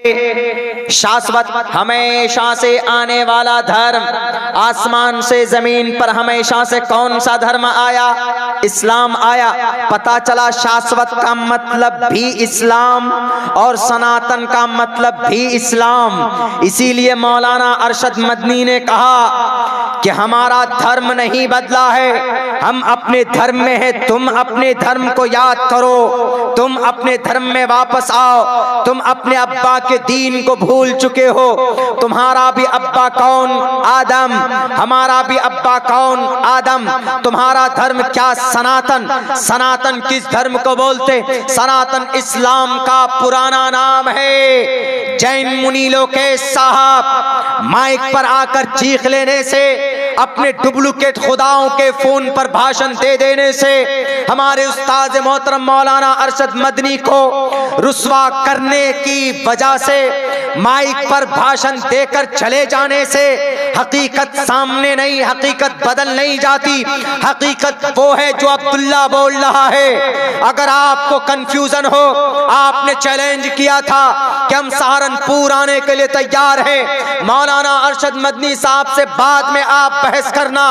शाश्वत हमेशा से आने वाला धर्म, आसमान से जमीन पर हमेशा से कौन सा धर्म आया? इस्लाम आया। पता चला शाश्वत का मतलब भी इस्लाम और सनातन का मतलब भी इस्लाम। इसीलिए मौलाना अरशद मदनी ने कहा कि हमारा धर्म नहीं बदला है, हम अपने धर्म में हैं। तुम अपने धर्म को याद करो, तुम अपने धर्म में वापस आओ। तुम अपने अब्बा के दीन को भूल चुके हो। तुम्हारा भी अब्बा कौन? आदम। हमारा भी अब्बा कौन? आदम। तुम्हारा धर्म क्या? सनातन। सनातन किस धर्म को बोलते? सनातन इस्लाम का पुराना नाम है। जैन मुनि लोकेश साहब माइक पर आकर चीख लेने से, अपने डुप्लीकेट खुदाओं के फोन पर भाषण दे देने से, हमारे उस्ताद मोहतरम मौलाना अरशद मदनी को रुस्वा करने की वजह से, माइक पर भाषण देकर चले जाने से हकीकत सामने नहीं, हकीकत बदल नहीं जाती। हकीकत वो है जो अब्दुल्ला बोल रहा है। अगर आपको कंफ्यूजन हो, आपने चैलेंज किया था कि हम सहारनपुर आने के लिए तैयार हैं। मौलाना अरशद मदनी साहब से बाद में आप बहस करना,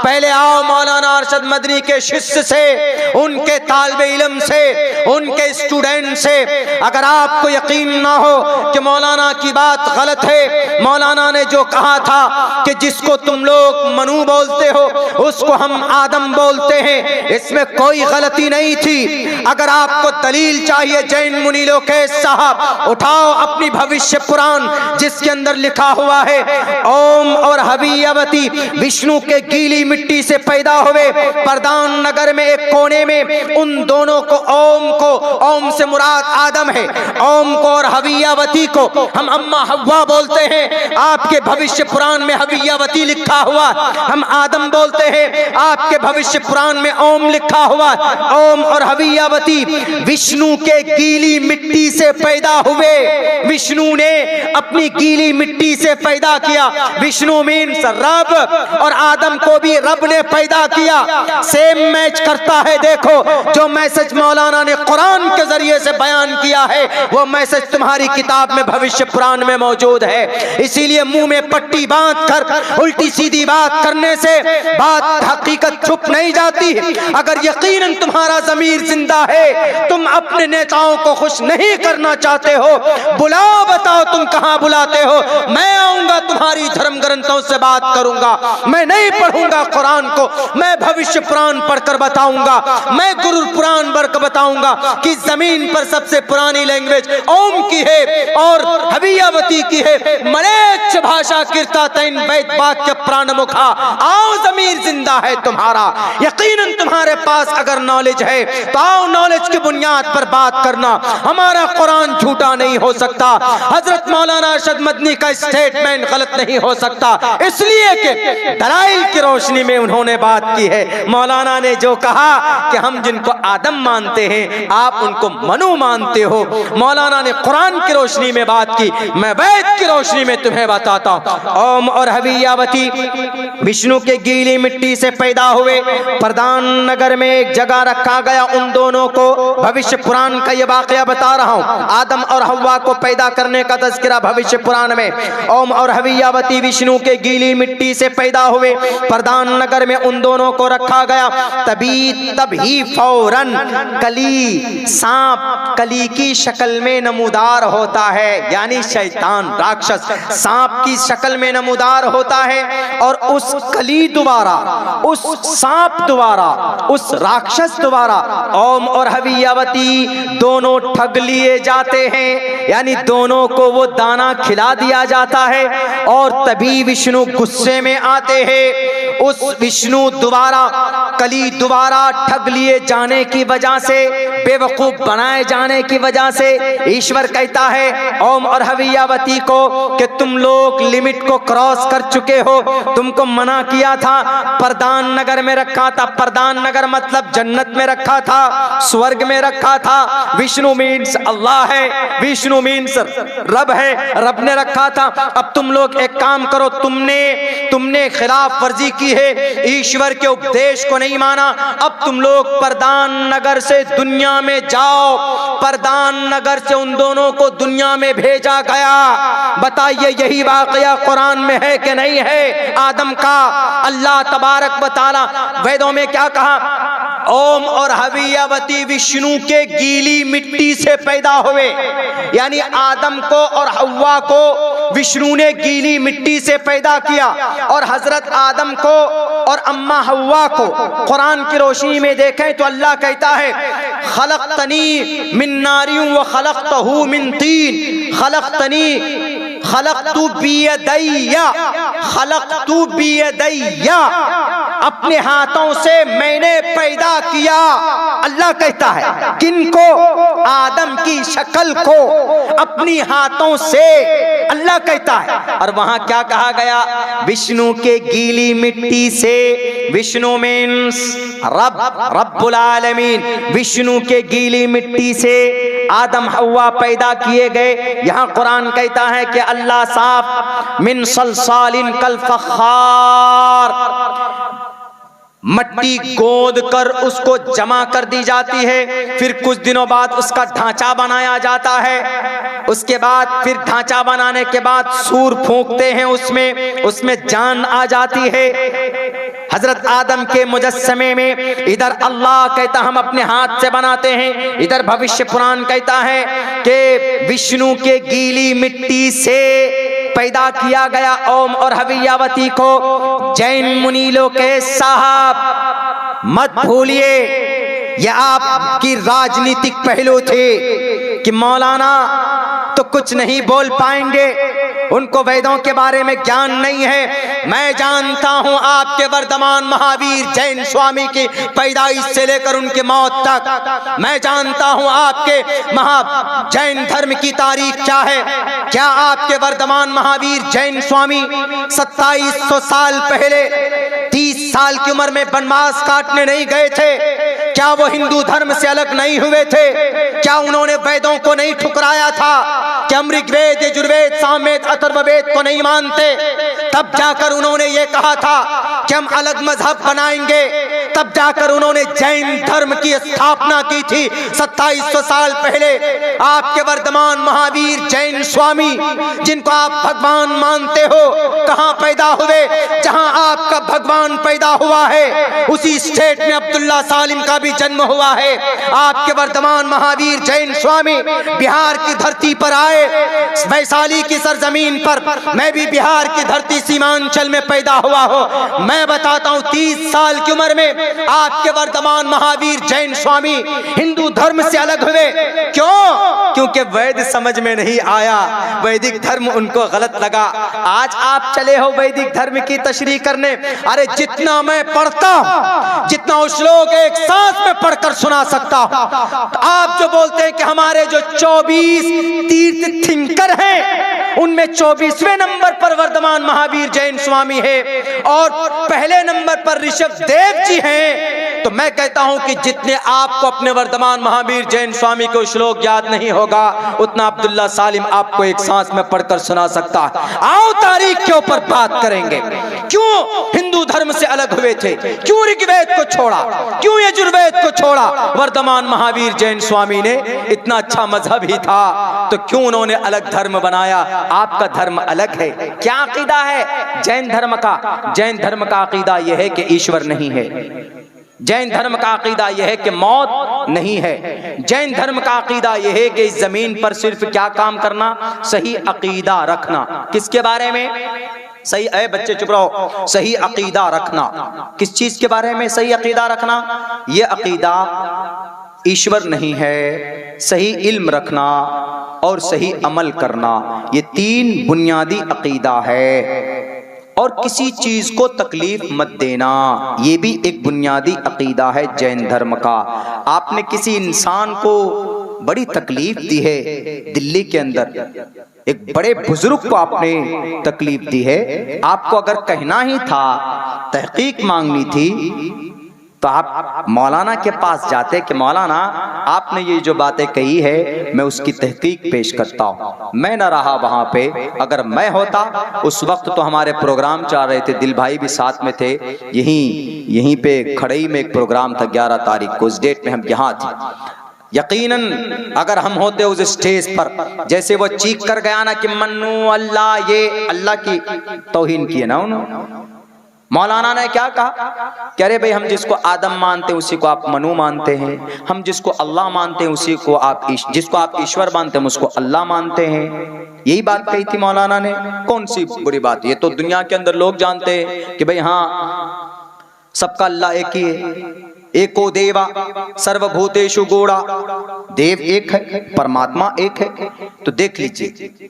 पहले आओ मौलाना अरशद मदनी के शिष्य से, उनके तालिबे इल्म से, उनके स्टूडेंट से। अगर आपको यकीन ना हो कि मौलाना की बात गलत है, मौलाना ने जो कहा था कि जिसको तुम लोग मनु बोलते हो उसको हम आदम बोलते हैं, इसमें कोई गलती नहीं थी। अगर आपको दलील चाहिए जैन मुनि लोकेश साहब, उठाओ अपनी भविष्य पुराण जिसके अंदर लिखा हुआ है ओम और हवियवती विष्णु के गीली मिट्टी से पैदा हुए। प्रधान नगर में एक कोने में उन दोनों को, ओम से मुराद आदम है, ओम को और हवियावती को हम अम्मा हव्वा बोलते हैं। आपके भविष्य पुराण में हवियावती लिखा हुआ, हम आदम बोलते हैं। आपके भविष्य पुराण में ओम लिखा हुआ। ओम और हवियावती विष्णु के गीली मिट्टी से पैदा हुए। विष्णु ने अपनी गीली मिट्टी से पैदा किया। विष्णु मीन्स रब, और आदम को भी रब ने पैदा किया। सेम मैच करता है। देखो जो मैसेज मौलाना ने कुरान के जरिए से बयान किया है, वो मैसेज तुम्हारी किताब में भविष्य पुराण में मौजूद है। इसीलिए मुंह में पट्टी बांध कर उल्टी सीधी बात करने से बात हकीकत छुप नहीं जाती। अगर यकीनन तुम्हारा ज़मीर जिंदा है, तुम अपने नेताओं को खुश नहीं करना चाहते हो, बुलाओ, बताओ तुम कहां बुलाते हो। मैं आऊंगा, तुम्हारी धर्म ग्रंथों से बात करूंगा। मैं नहीं पढ़ूंगा कुरान को, मैं भविष्य पुराण पढ़कर बताऊंगा। मैं गुरु पुराण पढ़कर बताऊंगा कि जमीन पर सबसे पुरानी लैंग्वेज ओम की है और हवियावती की है। मलेच्छ भाषा कीर्ता तैन वैद वाक्य प्राण मुखा। आओ, ज़मीर जिंदा है तुम्हारा। यकीनन तुम्हारे पास अगर नॉलेज है तो आओ, नॉलेज की बुनियाद पर बात करना। हमारा कुरान झूठा नहीं हो सकता। हजरत मौलाना अरशद मदनी का स्टेटमेंट गलत नहीं हो सकता, इसलिए कि दलाइल की रोशनी में उन्होंने बात की है। मौलाना ने जो कहा कि हम जिनको आदम मानते हैं, आप उनको मनु मानते हो। मौलाना ने कुरान की रोशनी में बात की, मैं वैद की रोशनी में तुम्हें बताता हूं। ओम और हवियावती विष्णु के गीली मिट्टी से पैदा हुए। प्रधान नगर में एक जगह रखा गया उन दोनों को। भविष्य पुराण का यह वाकया बता रहा हूं। आदम और हव्वा को पैदा करने का तज़किरा भविष्य पुराण में। ओम और हवियावती विष्णु के गीली मिट्टी से पैदा हुए। प्रधान नगर में उन दोनों को रखा गया। तभी फौरन कली, सांप कली की शक्ल में नमूदार होता है, यानी शैतान, राक्षस सांप की शक्ल में नमूदार होता है। और उस कली द्वारा, उस सांप द्वारा, उस राक्षस द्वारा ओम और हवियावती दोनों ठग लिए जाते हैं, यानी दोनों को वो दाना खिला दिया जाता है। और तभी विष्णु गुस्से में आते हैं। उस विष्णु द्वारा, कली द्वारा ठग लिए जाने की वजह से, बेवकूफ बनाए जाने की वजह से ईश्वर कहता है ओम और हवियावती को कि तुम लोग लिमिट को क्रॉस कर चुके हो। तुमको मना किया था, प्रधान नगर में रखा था। प्रधान नगर मतलब जन्नत में रखा था, स्वर्ग में रखा था। विष्णु मीन्स अल्लाह है, विष्णु मीन्स रब है, रब ने रखा था। अब तुम लोग एक काम करो, तुमने खिलाफ वर्जी की है, ईश्वर के उपदेश को नहीं माना। अब तुम लोग प्रधान नगर से दुनिया दुनिया में जाओ, परदान नगर से उन दोनों को दुनिया में भेजा गया। बताइए यही वाकया कुरान में है कि नहीं है? आदम का अल्लाह तबारक व तआला वेदों में क्या कहा? ओम और हवियावती विष्णु के गीली मिट्टी से पैदा हुए, यानी आदम को और हव्वा को विष्णु ने गीली मिट्टी से पैदा किया। और हजरत आदम को और अम्मा हव्वा को कुरान की रोशनी में देखें तो अल्लाह कहता है खलक़तनी मिन नारिन व खलक़तहू मिन तीन खलक़तू बियदैया, अपने हाथों से मैंने पैदा किया। अल्लाह कहता है किनको? आदम की शक्ल को अपनी हाथों से, अल्लाह कहता है। और वहां क्या कहा गया? विष्णु के गीली मिट्टी से। विष्णु मीन्स रब्बुल आलमीन, विष्णु के गीली मिट्टी से आदम हव्वा पैदा किए गए। यहाँ कुरान कहता है कि अल्लाह साफ मिन सलसालिन कल फख्खार, मट्टी गोद कर उसको जमा कर दी जाती है, फिर कुछ दिनों बाद उसका ढांचा बनाया जाता है। उसके बाद फिर ढांचा बनाने के बाद सूर फूंकते हैं, उसमें जान आ जाती है। हजरत आदम के मुजस्समे में इधर अल्लाह कहता हम अपने हाथ से बनाते हैं, इधर भविष्य पुराण कहता है कि विष्णु के गीली मिट्टी से पैदा किया गया ओम और हवियावती को। जैन मुनीलों के साहब मत भूलिए, यह आपकी राजनीतिक पहलू थे कि मौलाना तो कुछ नहीं बोल पाएंगे, उनको वेदों के बारे में ज्ञान नहीं है। मैं जानता हूं आपके वर्तमान महावीर जैन स्वामी की पैदाइश से लेकर उनकी मौत तक। मैं जानता हूं आपके जैन धर्म की तारीख क्या है। क्या आपके वर्तमान महावीर जैन स्वामी 2700 साल पहले 30 साल की उम्र में वनवास काटने नहीं गए थे? क्या वो हिंदू धर्म से अलग नहीं हुए थे? क्या उन्होंने वेदों को नहीं ठुकराया था? क्या ऋग्वेद, यजुर्वेद, सामवेद, अथर्ववेद को नहीं मानते? तब जाकर उन्होंने ये कहा था कि हम अलग मजहब बनाएंगे। तब जाकर उन्होंने जैन धर्म की स्थापना की थी 2700 साल पहले। आपके वर्तमान महावीर जैन स्वामी, जिनको आप भगवान मानते हो, कहां पैदा हुए? जहां आपका भगवान पैदा हुआ है उसी स्टेट में अब्दुल्ला सालिम का भी जन्म हुआ है। आपके वर्तमान महावीर जैन स्वामी बिहार की धरती पर आए, वैशाली की सरजमीन पर। मैं भी बिहार की धरती सीमांचल में पैदा हुआ हूं। मैं बताता हूं 30 साल की उम्र में आपके वर्तमान महावीर जैन स्वामी हिंदू धर्म से अलग हुए। क्यों? क्योंकि वैद समझ में नहीं आया, वैदिक धर्म उनको गलत लगा। आज आप चले हो वैदिक धर्म की तशरीह करने। अरे जितना मैं पढ़ता हूं, जितना उस लोग एक सांस में पढ़कर सुना सकता हूं। तो आप जो बोलते हैं कि हमारे जो 24 तीर्थ थिंकर हैं, उनमें 24वें नंबर पर वर्तमान महावीर जैन स्वामी है और पहले नंबर पर ऋषभ देव जी हैं। तो मैं कहता हूं कि जितने आपको अपने वर्तमान महावीर जैन स्वामी को श्लोक याद नहीं होगा, उतना अब्दुल्ला सालिम आपको एक सांस में पढ़कर सुना सकता है। आओ तारीख के ऊपर बात करेंगे। क्यों हिंदू धर्म से अलग हुए थे? क्यों ऋग्वेद को छोड़ा? क्यों यजुर्वेद को छोड़ा? वर्तमान महावीर जैन स्वामी ने इतना अच्छा मजहब ही था, तो क्यों उन्होंने अलग धर्म बनाया? आपका धर्म अलग है। क्या अकीदा है जैन धर्म का? जैन धर्म का अकीदा यह है कि ईश्वर नहीं है। जैन धर्म का अकीदा यह है कि मौत नहीं है। जैन धर्म का अकीदा यह है कि इस जमीन पर सिर्फ क्या काम करना? सही अकीदा रखना। किसके बारे में? सही, ऐ बच्चे चुप रहो। सही अकीदा रखना। किस चीज के बारे में सही अकीदा रखना? यह अकीदा ईश्वर नहीं है, सही इल्म रखना और सही अमल करना। ये 3 बुनियादी अकीदा है। और किसी चीज को तकलीफ मत देना, ये भी एक बुनियादी अकीदा है जैन धर्म का। आपने किसी इंसान को बड़ी तकलीफ दी है, दिल्ली के अंदर एक बड़े बुजुर्ग को आपने तकलीफ दी है, आपको अगर कहना ही था, तहकीक मांगनी थी, तो आप मौलाना के पास जाते कि मौलाना आपने ये जो बातें कही है मैं उसकी तहकीक पेश करता हूँ। मैं न रहा वहाँ पे, अगर मैं होता उस वक्त तो हमारे प्रोग्राम चल रहे थे, दिल भाई भी साथ में थे। यहीं पे खड़ई में एक प्रोग्राम था 11 तारीख को, उस डेट में हम यहाँ थे। यकीनन अगर हम होते उस स्टेज पर, जैसे वो चीख कर गया ना कि मन्नू अल्लाह, ये अल्लाह की तौहीन की है ना उन्होंने। मौलाना ने क्या कहा कि अरे भाई हम जिसको आदम मानते हैं उसी को आप मनु मानते हैं, हम जिसको अल्लाह मानते हैं उसी को आप, जिसको आप ईश्वर मानते हैं उसको अल्लाह मानते हैं। यही बात कही थी मौलाना ने। कौन सी बुरी बात, ये तो दुनिया के अंदर लोग जानते हैं कि भाई हाँ सबका अल्लाह एक ही है। एको देवा सर्वभूतेषु गूढ़ा, देव एक है, परमात्मा एक है। तो देख लीजिए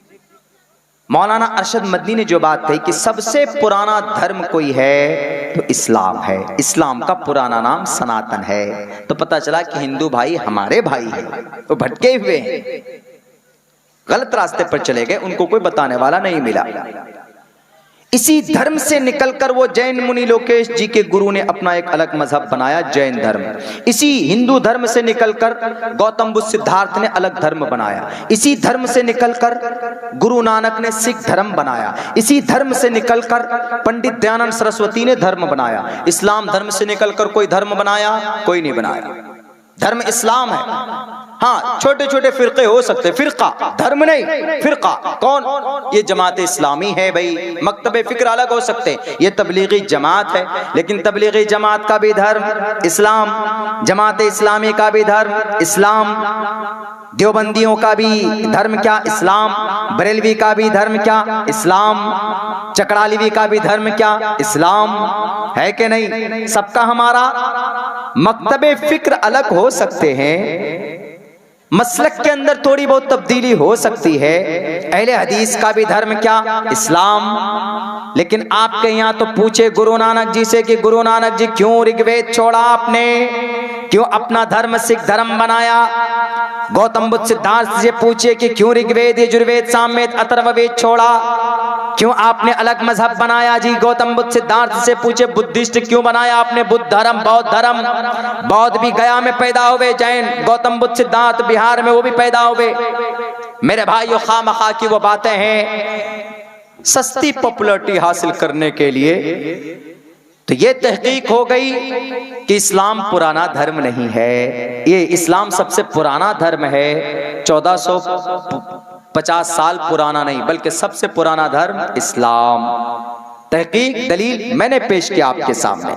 मौलाना अरशद मदनी ने जो बात कही कि सबसे पुराना धर्म कोई है तो इस्लाम है, इस्लाम का पुराना नाम सनातन है। तो पता चला कि हिंदू भाई हमारे भाई हैं, वो भटके हुए हैं, गलत रास्ते पर चले गए, उनको कोई बताने वाला नहीं मिला। इसी धर्म से निकलकर वो जैन मुनि लोकेश जी के गुरु ने अपना एक अलग मजहब बनाया, जैन धर्म। इसी हिंदू धर्म से निकलकर गौतम बुद्ध सिद्धार्थ ने अलग धर्म बनाया। इसी धर्म से निकलकर गुरु नानक ने सिख धर्म बनाया। इसी धर्म से निकलकर पंडित दयानंद सरस्वती ने धर्म बनाया। इस्लाम धर्म से निकलकर कोई धर्म बनाया? कोई नहीं बनाया। धर्म इस्लाम है। हाँ, छोटे छोटे फिरके हो सकते, फिरका धर्म नहीं, फिरका कौन? ये जमात इस्लामी है भाई। मकतबे फिक्र अलग हो सकते, ये तबलीगी जमात है, लेकिन तबलीगी जमात का भी धर्म इस्लाम, जमात इस्लामी का भी धर्म इस्लाम, देवबंदियों का भी धर्म क्या? इस्लाम। बरेलवी का भी धर्म क्या? इस्लाम। चकड़ालीवी का भी धर्म क्या? इस्लाम। है कि नहीं? सबका हमारा मकतबे फिक्र अलग हो सकते हैं, मसलक के अंदर थोड़ी बहुत तब्दीली हो सकती है। अहले हदीस का भी धर्म क्या? इस्लाम। लेकिन आपके यहाँ तो पूछे गुरु नानक जी से कि गुरु नानक जी क्यों ऋग्वेद छोड़ा आपने, क्यों अपना धर्म सिख धर्म बनाया? गौतम बुद्ध सिद्धार्थ से पूछिए कि क्यों ऋग्वेद यजुर्वेद सामवेद अथर्ववेद छोड़ा, क्यों आपने अलग मजहब बनाया? जी गौतम बुद्ध सिद्धार्थ से पूछे बुद्धिस्ट क्यों बनाया आपने? बुद्ध धर्म, बौद्ध धर्म। बौद्ध भी गया में पैदा हुए, जैन गौतम बुद्ध सिद्धार्थ बिहार में वो भी पैदा हुए। मेरे भाइयों, खामखा की वो बातें हैं सस्ती पॉपुलैरिटी हासिल करने के लिए। तो ये तहकीक हो गई कि इस्लाम पुराना धर्म नहीं है। ये इस्लाम सबसे पुराना धर्म है, 1450 साल पुराना नहीं, बल्कि सबसे पुराना धर्म इस्लाम। तहकीक दलील मैंने पेश किया आपके सामने।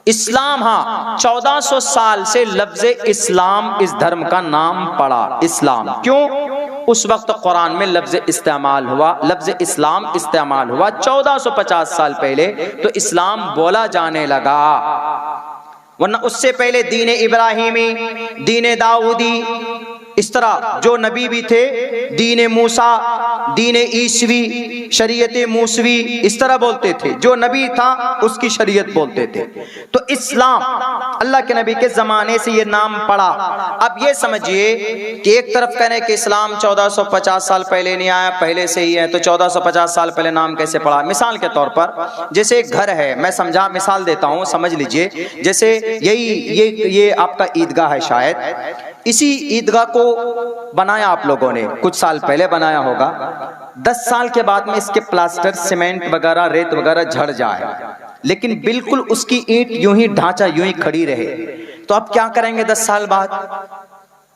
इस्लाम, हाँ 1400 साल से लफ्ज इस्लाम इस धर्म का नाम पड़ा, इस्लाम। क्यों? उस वक्त कुरान में लफ्ज इस्तेमाल हुआ, लफ्ज इस्लाम इस्तेमाल हुआ 1450 साल पहले, तो इस्लाम बोला जाने लगा। वरना उससे पहले दीन इब्राहिमी, दीन दाऊदी, इस तरह जो नबी भी थे, दीन मूसा, दीन ईसवी, शरीयत मूसवी, इस तरह बोलते थे। जो नबी था उसकी शरीयत बोलते थे। तो इस्लाम अल्लाह के नबी के जमाने से ये नाम पड़ा। अब ये समझिए कि एक तरफ कहने कि इस्लाम 1450 साल पहले नहीं आया, पहले से ही है, तो 1450 साल पहले नाम कैसे पड़ा? मिसाल के तौर पर जैसे एक घर है, मैं समझा मिसाल देता हूँ, समझ लीजिए। जैसे ये आपका ईदगाह है, शायद इसी ईदगाह को बनाया आप लोगों ने, कुछ साल पहले बनाया होगा। 10 साल के बाद में इसके प्लास्टर, सीमेंट वगैरह, रेत वगैरह झड़ जाए, लेकिन बिल्कुल उसकी ईंट यूं ही, ढांचा यूं ही खड़ी रहे, तो आप क्या करेंगे? 10 साल बाद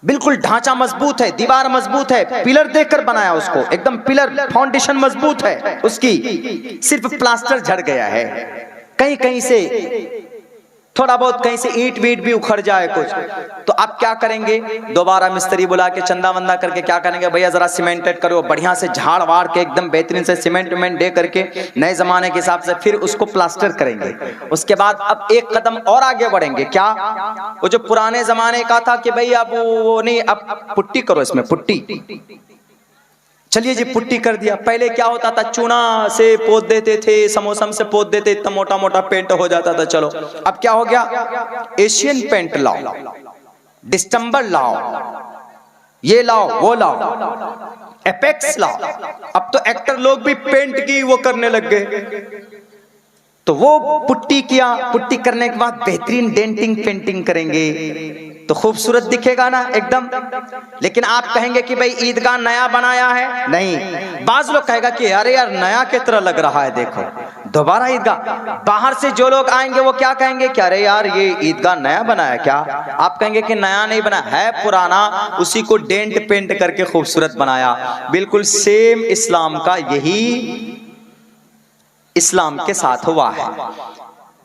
बिल्कुल ढांचा मजबूत है, दीवार मजबूत है, पिलर देकर बनाया उसको, एकदम पिलर, फाउंडेशन मजबूत है उसकी, सिर्फ प्लास्टर झड़ गया है। कहीं कहीं से थोड़ा बहुत, कहीं से ईंट वीट भी उखड़ जाए कुछ, तो आप क्या करेंगे? दोबारा मिस्त्री बुला के चंदा वंदा करके क्या करेंगे? भैया जरा सीमेंटेड करो, बढ़िया से झाड़ वाड़ के एकदम बेहतरीन से सीमेंट विमेंट दे करके नए जमाने के हिसाब से फिर उसको प्लास्टर करेंगे। उसके बाद अब एक कदम और आगे बढ़ेंगे। क्या? वो जो पुराने जमाने का था कि भाई अब वो नहीं, अब पुट्टी करो, इसमें पुट्टी, चलिए जी पुट्टी कर दिया। पहले क्या होता था? चूना से पोत देते थे, समोसम से पोत देते, इतना मोटा मोटा पेंट हो जाता था। चलो अब क्या हो गया? एशियन पेंट लाओ, डिस्टेंबर लाओ, ये लाओ, वो लाओ, एपेक्स लाओ। अब तो एक्टर लोग भी पेंट की वो करने लग गए। तो वो पुट्टी किया, पुट्टी करने के बाद बेहतरीन डेंटिंग पेंटिंग करेंगे तो खूबसूरत दिखेगा ना एकदम। लेकिन आप कहेंगे कि भाई ईदगाह नया बनाया है, नहीं। बाज लोग कहेगा कि अरे यार नया की तरह लग रहा है, देखो दोबारा ईदगाह। बाहर से जो लोग आएंगे वो क्या कहेंगे कि अरे यार ये ईदगाह नया बना है क्या? आप कहेंगे कि नया नहीं बना है, पुराना, उसी को डेंट पेंट करके खूबसूरत बनाया। बिल्कुल सेम इस्लाम का यही इस्लाम के साथ हुआ है।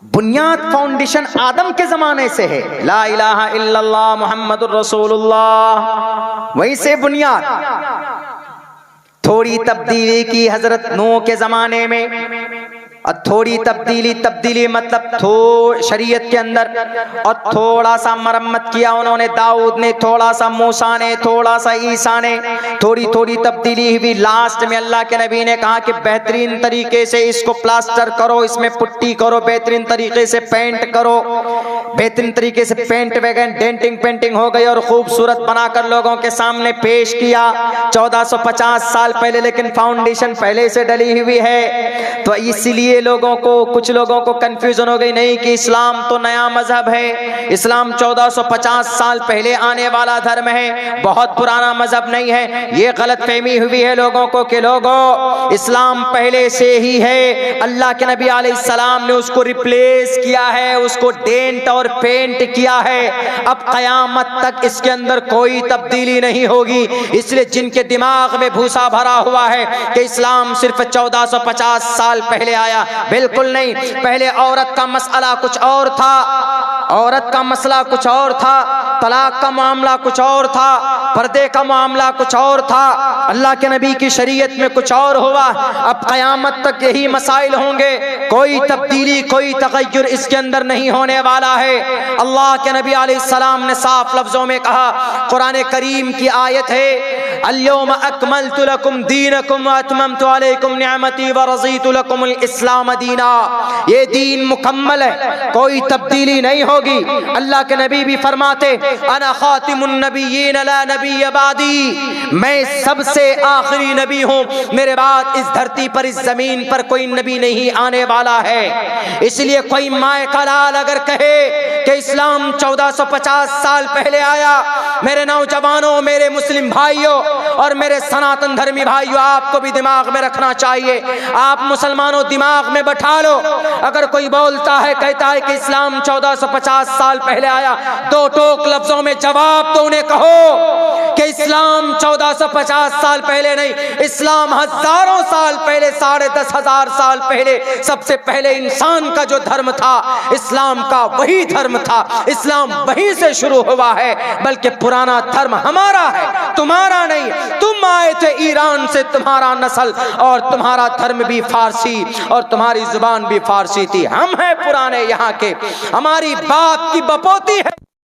बुनियाद फाउंडेशन आदम के जमाने से है, ला इलाहा इल्लल्लाह मुहम्मदुर रसूलुल्लाह, वहीं से बुनियाद। थोड़ी तब्दीली की हजरत नूह के जमाने में, और थोड़ी तब्दीली मतलब शरीयत के अंदर, और थोड़ा सा मरम्मत किया उन्होंने, दाऊद ने थोड़ा सा, मूसा ने थोड़ा सा, ईसा ने थोड़ी थोड़ी तब्दीली हुई। लास्ट में अल्लाह के नबी ने कहा कि बेहतरीन तरीके से इसको प्लास्टर करो, इसमें पुट्टी करो, बेहतरीन तरीके से पेंट करो। बेहतरीन तरीके से पेंट वगैरह डेंटिंग पेंटिंग हो गई और खूबसूरत बनाकर लोगों के सामने पेश किया 1450 साल पहले, लेकिन फाउंडेशन पहले से डली हुई है। तो इसलिए लोगों को, कुछ लोगों को कंफ्यूजन हो गई, नहीं कि इस्लाम तो नया मजहब है, इस्लाम 1450 साल पहले आने वाला धर्म है, बहुत पुराना मजहब नहीं है। ये गलत फहमी हुई है लोगों को कि लोगों इस्लाम पहले से ही है, अल्लाह के नबी अलैहिस्सलाम ने उसको रिप्लेस किया है, उसको डेंट और पेंट किया है, अब कयामत तक इसके अंदर कोई तब्दीली नहीं होगी। इसलिए जिनके दिमाग में भूसा भरा हुआ है कि इस्लाम सिर्फ 1450 साल पहले आया, बिल्कुल नहीं। पहले औरत का मसला कुछ और था, औरत का मसला कुछ और था, तलाक का मामला कुछ और था, पर्दे का मामला कुछ और था, अल्लाह के नबी की शरीयत में कुछ और हुआ। अब क़यामत तक यही मसाइल होंगे, कोई तब्दीली, कोई तगय्युर इसके अंदर नहीं होने वाला है। अल्लाह के नबी अलैहिस्सलाम ने साफ लफ्जों में कहा, कुरान करीम की आयत है, अल-यौम अकमलतु लकुम दीनकुम व अतममतु अलैकुम निअमती व रज़ीतु लकुमुल इस्लाम दीना। ये दीन मुकम्मल है, कोई तब्दीली नहीं होगी। अल्लाह के नबी भी फरमाते, अना खातिमुन नबिय्यीन ला नबिय्य बादी, मैं सबसे आखिरी नबी हूँ, मेरे बाद इस धरती पर, इस जमीन पर कोई नबी नहीं आने वाला है। इसलिए कोई माए का लाल अगर कहे कि इस्लाम 1450 साल पहले आया, मेरे नौजवानों, मेरे मुस्लिम भाइयों और मेरे सनातन धर्मी भाइयों, आपको भी दिमाग में रखना चाहिए। आप मुसलमानों दिमाग में बैठा लो, अगर कोई बोलता है, कहता है कि इस्लाम 1450 साल पहले आया, दो टोक लफ्जों में जवाब तो उन्हें कहो कि इस्लाम 1450 साल पहले नहीं, इस्लाम हजारों साल पहले, 10,500 साल पहले, सबसे पहले इंसान का जो धर्म था, इस्लाम का वही धर्म था। इस्लाम वहीं से शुरू हुआ है, बल्कि पुराना धर्म हमारा है, तुम्हारा नहीं। तुम आए थे ईरान से, तुम्हारा नस्ल और तुम्हारा धर्म भी फारसी और तुम्हारी जुबान भी फारसी थी। हम हैं पुराने यहाँ के, हमारी बाप की बपोती है।